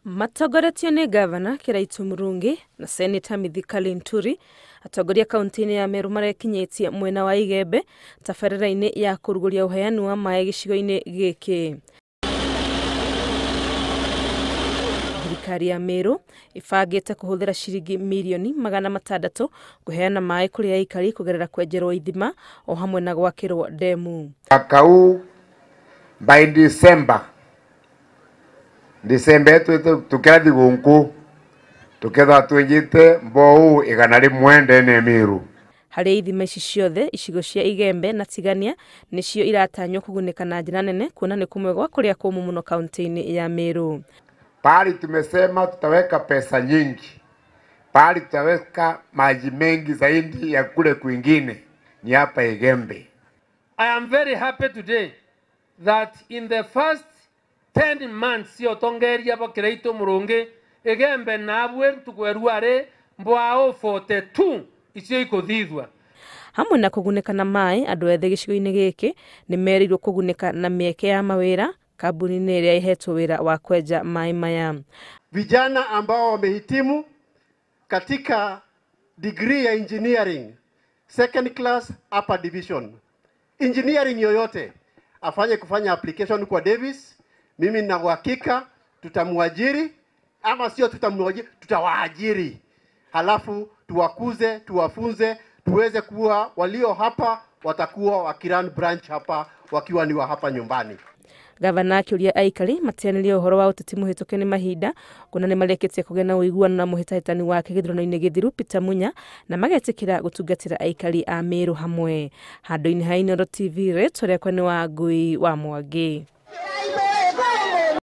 Matogoretio ni gavana Kiraitu Murungi na Senator Mithika Linturi atongoria kaunti-ini ya Meru marekinyitie mwena wa Igembe tabarĩra-inĩ ya kũrugũria ũheani wa maĩ gĩcigo-inĩ gĩkĩ. Thirikari ya Meru ibangĩte kũhũthĩra ciringi milioni 600 kũheana maĩ kũrĩ aikari kũgerera kwenjerwo ithima o hamwe na gwakĩrwo demu. Akau by December tukiathi gunku tuketha twenjite mbou igana rimwe ndene Meru. Harĩ ithima ici ciothe icigo cia Igembe na Tigania nicio iratanywo kugunĩka na njĩra nene kuona nĩ kumwe gwa kũrĩa kũmũ mũno kaunti-inĩ ya Meru. Pali tumesema tutaweka pesa nyingi. Pali tutaweka maji mengi zaidi ya kule kwingine ni hapa Igembe. I am very happy today that in the first 10 months yotongeria ba Kiraitu Murungi Igembe nabwe tukweruare mbwao 42 icio ikuthithwa. Hamwe na kugunĩka na maĩ andũ ethĩ gĩcigo-inĩ gĩkĩ nĩ merirwo kugunĩka na mĩeke ya mawĩra kambuni-inĩ ĩrĩa ihetwo wĩra wa kwenja maĩ maya. Vijana ambao wamehitimu katika degree ya engineering second class upper division, engineering yoyote afanye kufanya application kwa Davis. Mimi nina uhakika tutamwajiri, ama sio tutamwajiri, tutawaajiri. Halafu tuwakuze, tuwafunze, tuweze kuwa walio hapa watakuwa wakiran branch hapa wakiwa ni wa hapa nyumbani. Gavana akiuria aikari matianirie ũhoro wa ũteti mũhĩtũke nĩ mahinda kuna nĩ mareketie kũgĩa na ũiguano na mũhĩtahĩtani wake gĩthurano-inĩ gĩthiru Peter Munya na magetĩkĩra gũtungatĩra aikari a Meru hamwe. Handũ-inĩ ha Inooro TV rĩtwa rĩakwa nĩ Wangui wa Mwangi.